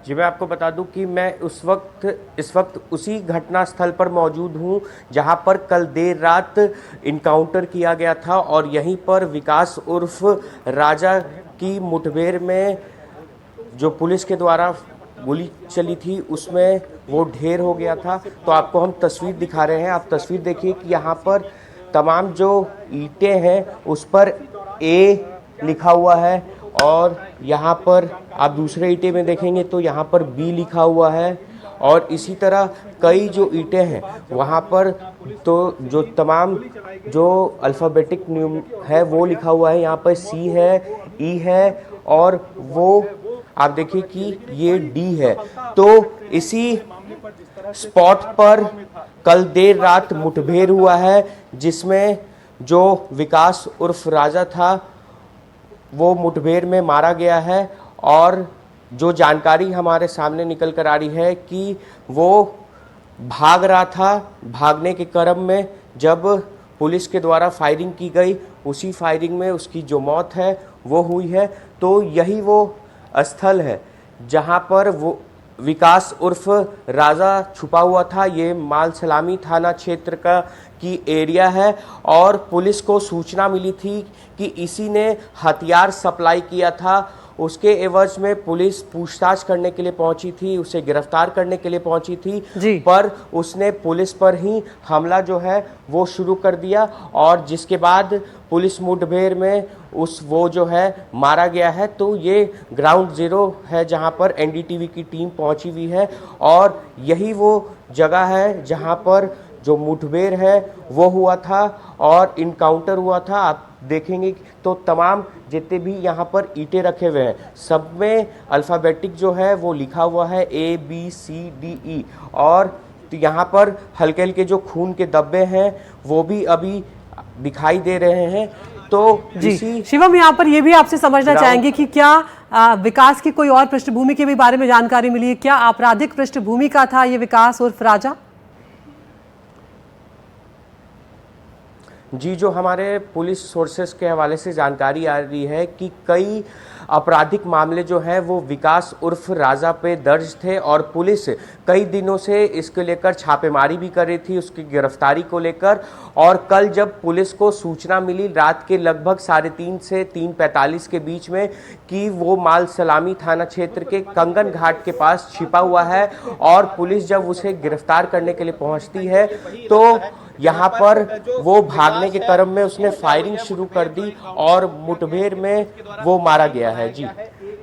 जी, मैं आपको बता दूं कि मैं इस वक्त उसी घटना स्थल पर मौजूद हूं जहां पर कल देर रात इनकाउंटर किया गया था और यहीं पर विकास उर्फ राजा की मुठभेड़ में जो पुलिस के द्वारा गोली चली थी उसमें वो ढेर हो गया था। तो आपको हम तस्वीर दिखा रहे हैं, आप तस्वीर देखिए कि यहाँ पर तमाम जो ईंटें हैं उस पर ए लिखा हुआ है और यहाँ पर आप दूसरे ईंटे में देखेंगे तो यहाँ पर बी लिखा हुआ है और इसी तरह कई जो ईंटें हैं वहाँ पर तो जो तमाम जो अल्फ़ाबेटिक न्यूम है वो लिखा हुआ है। यहाँ पर सी है, ई है और वो आप देखिए कि ये डी है। तो इसी स्पॉट पर कल देर रात मुठभेड़ हुआ है जिसमें जो विकास उर्फ राजा था वो मुठभेड़ में मारा गया है और जो जानकारी हमारे सामने निकल कर आ रही है कि वो भाग रहा था। भागने के क्रम में जब पुलिस के द्वारा फायरिंग की गई, उसी फायरिंग में उसकी जो मौत है वो हुई है। तो यही वो स्थल है जहां पर वो विकास उर्फ राजा छुपा हुआ था। ये माल सलामी थाना क्षेत्र का की एरिया है और पुलिस को सूचना मिली थी कि इसी ने हथियार सप्लाई किया था। उसके एवज में पुलिस पूछताछ करने के लिए पहुंची थी, उसे गिरफ्तार करने के लिए पहुंची थी, पर उसने पुलिस पर ही हमला जो है वो शुरू कर दिया और जिसके बाद पुलिस मुठभेड़ में वो जो है मारा गया है। तो ये ग्राउंड जीरो है जहां पर एनडीटीवी की टीम पहुंची हुई है और यही वो जगह है जहां पर जो मुठभेड़ है वो हुआ था और इनकाउंटर हुआ था। आप देखेंगे तो तमाम जितने भी यहाँ पर ईंटें रखे हुए हैं सब में अल्फ़ाबेटिक जो है वो लिखा हुआ है ABCDE और तो यहाँ पर हल्के हल्के जो खून के धब्बे हैं वो भी अभी दिखाई दे रहे हैं। तो जी शिवम, यहाँ पर ये भी आपसे समझना चाहेंगे कि क्या विकास की कोई और पृष्ठभूमि के भी बारे में जानकारी मिली है? क्या आपराधिक पृष्ठभूमि का था ये विकास उर्फ राजा? जी, जो हमारे पुलिस सोर्सेस के हवाले से जानकारी आ रही है कि कई आपराधिक मामले जो हैं वो विकास उर्फ राजा पे दर्ज थे और पुलिस कई दिनों से इसको लेकर छापेमारी भी कर रही थी उसकी गिरफ्तारी को लेकर। और कल जब पुलिस को सूचना मिली रात के लगभग 3:30 से 3:45 के बीच में कि वो माल सलामी थाना क्षेत्र के कंगन घाट के पास छिपा हुआ है और पुलिस जब उसे गिरफ्तार करने के लिए पहुंचती है तो यहाँ पर वो भागने के क्रम में उसने फायरिंग शुरू कर दी और मुठभेड़ में वो मारा गया है।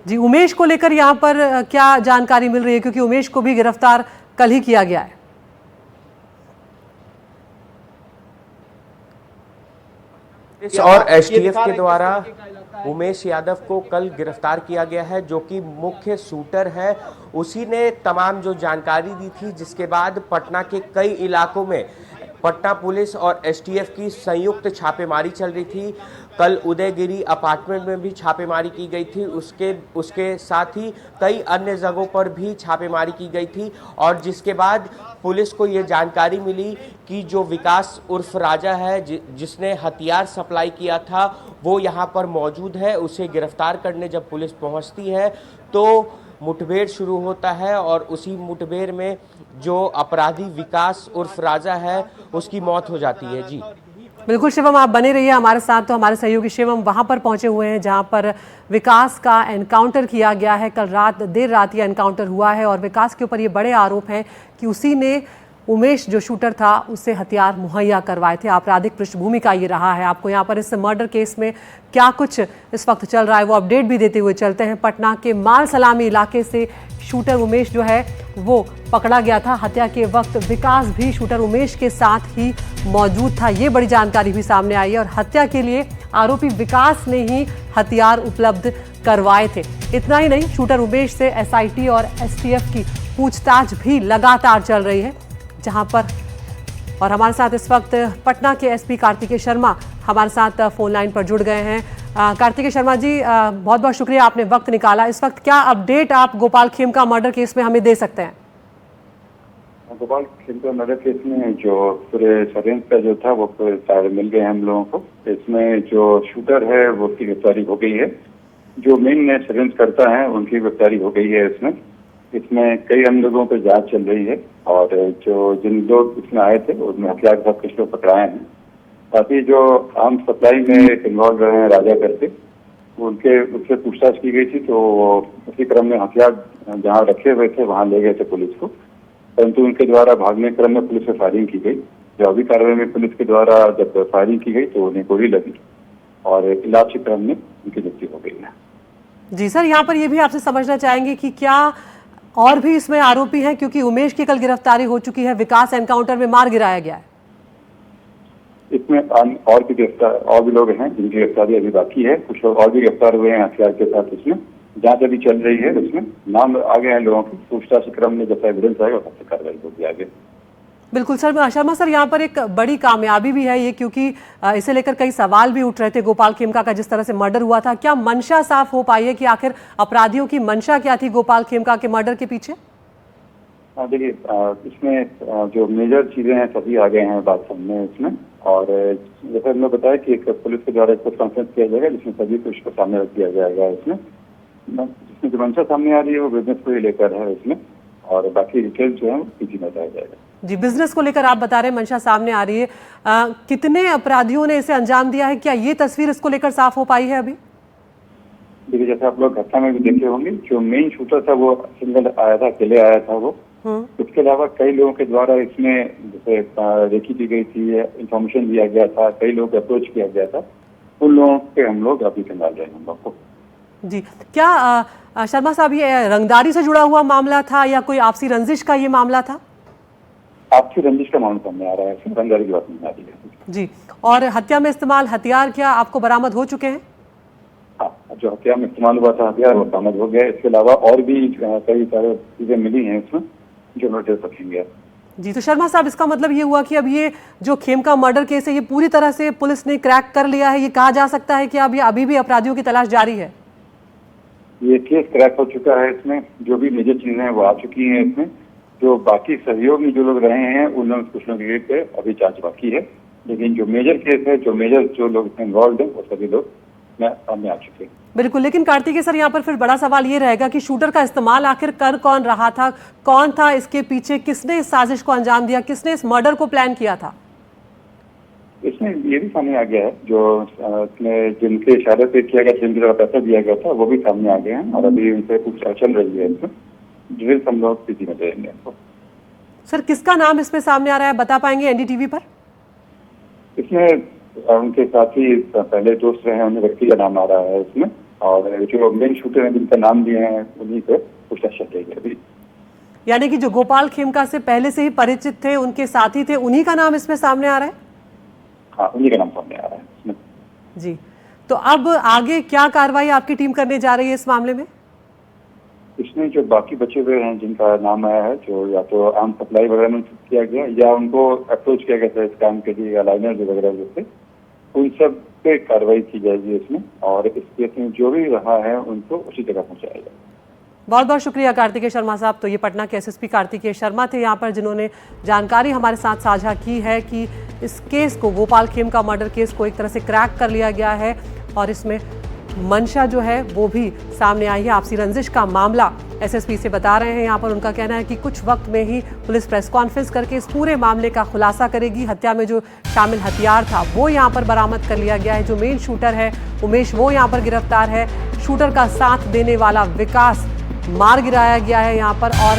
जी, उमेश को लेकर यहाँ पर क्या जानकारी मिल रही है, क्योंकि उमेश को भी गिरफ्तार कल ही किया गया है? और एसटीएफ के द्वारा उमेश यादव को कल गिरफ्तार किया गया है जो कि मुख्य शूटर है। उसी ने तमाम जो जानकारी दी थी जिसके बाद पटना के कई इलाकों में पटना पुलिस और एसटीएफ की संयुक्त छापेमारी चल रही थी। कल उदयगिरी अपार्टमेंट में भी छापेमारी की गई थी, उसके साथ ही कई अन्य जगहों पर भी छापेमारी की गई थी और जिसके बाद पुलिस को ये जानकारी मिली कि जो विकास उर्फ राजा है जिसने हथियार सप्लाई किया था वो यहाँ पर मौजूद है। उसे गिरफ्तार करने जब पुलिस पहुँचती है तो मुठभेड़ शुरू होता है और उसी मुठभेड़ में जो अपराधी विकास उर्फ राजा है उसकी मौत हो जाती है। जी बिल्कुल शिवम, आप बने रहिए हमारे साथ। तो हमारे सहयोगी शिवम वहां पर पहुंचे हुए हैं जहां पर विकास का एनकाउंटर किया गया है। कल देर रात ये एनकाउंटर हुआ है और विकास के ऊपर ये बड़े आरोप हैं कि उसी ने उमेश जो शूटर था उससे हथियार मुहैया करवाए थे। आपराधिक पृष्ठभूमि का ये रहा है। आपको यहाँ पर इस मर्डर केस में क्या कुछ इस वक्त चल रहा है वो अपडेट भी देते हुए चलते हैं। पटना के माल सलामी इलाके से शूटर उमेश जो है वो पकड़ा गया था। हत्या के वक्त विकास भी शूटर उमेश के साथ ही मौजूद था, ये बड़ी जानकारी भी सामने आई है। और हत्या के लिए आरोपी विकास ने ही हथियार उपलब्ध करवाए थे। इतना ही नहीं, शूटर उमेश से एसआईटी और एसटीएफ की पूछताछ भी लगातार चल रही है जहां पर। और हमारे साथ इस वक्त पटना के एसपी कार्तिकेय शर्मा हमारे साथ फोन लाइन पर जुड़ गए हैं। कार्तिकेय शर्मा जी, बहुत बहुत शुक्रिया, आपने वक्त निकाला। इस वक्त क्या अपडेट आप गोपाल खेमका मर्डर केस में हमें दे सकते हैं? गोपाल खेमका मर्डर केस में जो पूरे सरेंस का जो था वो सारे मिल गए हम लोगों को। इसमें जो शूटर है वो उसकी गिरफ्तारी हो गई है, जो मेन सरेंस करता है उनकी गिरफ्तारी हो गई है। इसमें इसमें कई अन्य लोगों पर जांच चल रही है और जिन लोग इसमें आए थे उनमें हथियार के साथ कुछ लोग पकड़ाए हैं। साथ ही जो आर्म सप्लाई में इन्वॉल्व रहे हैं राजा करके उससे पूछताछ की गई थी, तो उसी क्रम में हथियार जहां रखे हुए थे वहां ले गए थे पुलिस को, परंतु उनके द्वारा भागने क्रम में पुलिस में फायरिंग की गई। जवाबी कार्रवाई में पुलिस के द्वारा जब फायरिंग की गई तो उन्हें गोली लगी और इलाज के क्रम में उनकी मृत्यु हो गई है। जी सर, यहाँ पर ये भी आपसे समझना चाहेंगे कि क्या और भी इसमें आरोपी हैं, क्योंकि उमेश की कल गिरफ्तारी हो चुकी है, विकास एनकाउंटर में मार गिराया गया है। इसमें और भी लोग हैं जिनकी गिरफ्तारी अभी बाकी है। कुछ लोग और भी गिरफ्तार हुए हैं हथियार के साथ। इसमें जांच अभी चल रही है, उसमें नाम आगे हैं लोगों की। पूछताछ के क्रम में जैसा एविडेंस आएगा उससे कार्रवाई होगी आगे। बिल्कुल सर। शर्मा सर, यहाँ पर एक बड़ी कामयाबी भी है ये, क्योंकि इसे लेकर कई सवाल भी उठ रहे थे। गोपाल खेमका का जिस तरह से मर्डर हुआ था, क्या मंशा साफ हो पाई है कि आखिर अपराधियों की मंशा क्या थी गोपाल खेमका के मर्डर के पीछे? देखिए, इसमें जो मेजर चीजें हैं सभी आ गए हैं बात सामने इसमें। और जैसे हमने बताया कि एक पुलिस के द्वारा एक कॉन्फ्रेंस किया जाएगा जिसमें सभी कुछ को सामने रख दिया जाएगा। इसमें जिसमें जो मंशा सामने आ रही है वो बिजनेस को ही लेकर है इसमें, और बाकी डिटेल जो है पीछे में बताया जाएगा। जी, बिजनेस को लेकर आप बता रहे हैं मंशा सामने आ रही है। कितने अपराधियों ने इसे अंजाम दिया है, क्या ये तस्वीर इसको लेकर साफ हो पाई है अभी? देखिए, जैसे आप लोग घटना में भी देखे होंगे, जो मेन शूटर था वो सिंगल आया था, अकेले आया था वो। उसके अलावा कई लोगों के द्वारा इसमें जैसे रेकी की गई थी, इंफॉर्मेशन दिया गया था, कई लोग को अप्रोच किया गया था। उन लोगों पे हम लोग अभी संभाल रहे हैं हम लोग को। जी, क्या शर्मा साहब ये रंगदारी से जुड़ा हुआ मामला था या कोई आपसी रंजिश का ये मामला था? आपसी रंजिश का मामला सामने आ रहा है, रंगदारी की बात नहीं आ रही है। जी, और हत्या में इस्तेमाल हथियार क्या आपको बरामद हो चुके हैं? हाँ, जो हत्या में इस्तेमाल हुआ था हथियार वो बरामद हो गया। इसके अलावा और भी कई सारे चीजें मिली हैं इसमें जो नोटिस रखेंगे। जी, तो शर्मा साहब, इसका मतलब ये हुआ कि अब ये जो खेमका मर्डर केस है ये पूरी तरह से पुलिस ने क्रैक कर लिया है? ये कहा जा सकता है कि अब ये अभी भी अपराधियों की तलाश जारी है? ये केस क्रैक हो चुका है। इसमें जो भी मेजर चीजें हैं वो आ चुकी हैं। इसमें जो बाकी सहयोगी जो लोग रहे हैं उन लोग कुछ लोग पे अभी जांच बाकी है, लेकिन जो मेजर केस है, जो लोग इसमें इन्वॉल्व हैं वो सभी लोग सामने आ चुके हैं। बिल्कुल, लेकिन कार्तिकेय सर, यहाँ पर फिर बड़ा सवाल ये रहेगा कि शूटर का इस्तेमाल आखिर कर कौन रहा था, कौन था इसके पीछे, किसने इस साजिश को अंजाम दिया, किसने इस मर्डर को प्लान किया था? इसमें ये भी सामने आ गया है, जो जिनके इशारे पे किया गया, जिनकी तरह पैसा दिया गया था वो भी सामने आ गए हैं और अभी उनसे कुछ चल रही है। इसमें डिटेल्स हम लोग पीछे में देंगे आपको। सर, किसका नाम इसमें सामने आ रहा है, बता पाएंगे एनडीटीवी पर? इसमें उनके साथ ही पहले दोस्त रहे हैं उन व्यक्ति का नाम आ रहा है इसमें, और जो मेन शूटर हैं जिनका नाम दिए हैं उन्हीं पे पूछताछ चल रही है अभी। यानी कि जो गोपाल खेमका से पहले से ही परिचित थे, उनके साथी थे, उन्हीं का नाम इसमें सामने आ रहा है? हाँ, उन्हीं का नाम सामने आ रहा है इसमें। जी, तो अब आगे क्या कार्रवाई आपकी टीम करने जा रही है इस मामले में? इसमें जो बाकी बचे हुए हैं जिनका नाम आया है, जो या तो आर्म सप्लाई वगैरह में किया गया या उनको अप्रोच किया गया था इस काम के लिए, या लाइनर वगैरह जैसे, उन सब पे कार्रवाई की जाएगी इसमें, और इस केस में जो भी रहा है उनको उसी जगह पहुंचाया जाएगा। बहुत बहुत शुक्रिया कार्तिकेय शर्मा साहब। तो ये पटना के एसएसपी कार्तिकेय शर्मा थे यहाँ पर, जिन्होंने जानकारी हमारे साथ साझा की है कि इस केस को, गोपाल खेमका मर्डर केस को एक तरह से क्रैक कर लिया गया है और इसमें मंशा जो है वो भी सामने आई है। आपसी रंजिश का मामला एसएसपी से बता रहे हैं यहाँ पर। उनका कहना है कि कुछ वक्त में ही पुलिस प्रेस कॉन्फ्रेंस करके इस पूरे मामले का खुलासा करेगी। हत्या में जो शामिल हथियार था वो यहाँ पर बरामद कर लिया गया है। जो मेन शूटर है उमेश, वो यहाँ पर गिरफ्तार है। शूटर का साथ देने वाला विकास मार गिराया गया है यहाँ पर, और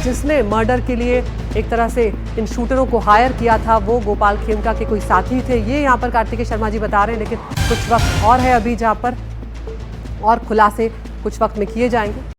जिसने मर्डर के लिए एक तरह से इन शूटरों को हायर किया था वो गोपाल खेमका के कोई साथी थे। ये यहाँ पर कार्तिकेय शर्मा जी बता रहे हैं, लेकिन कुछ वक्त और है अभी जहाँ पर और खुलासे कुछ वक्त में किए जाएंगे।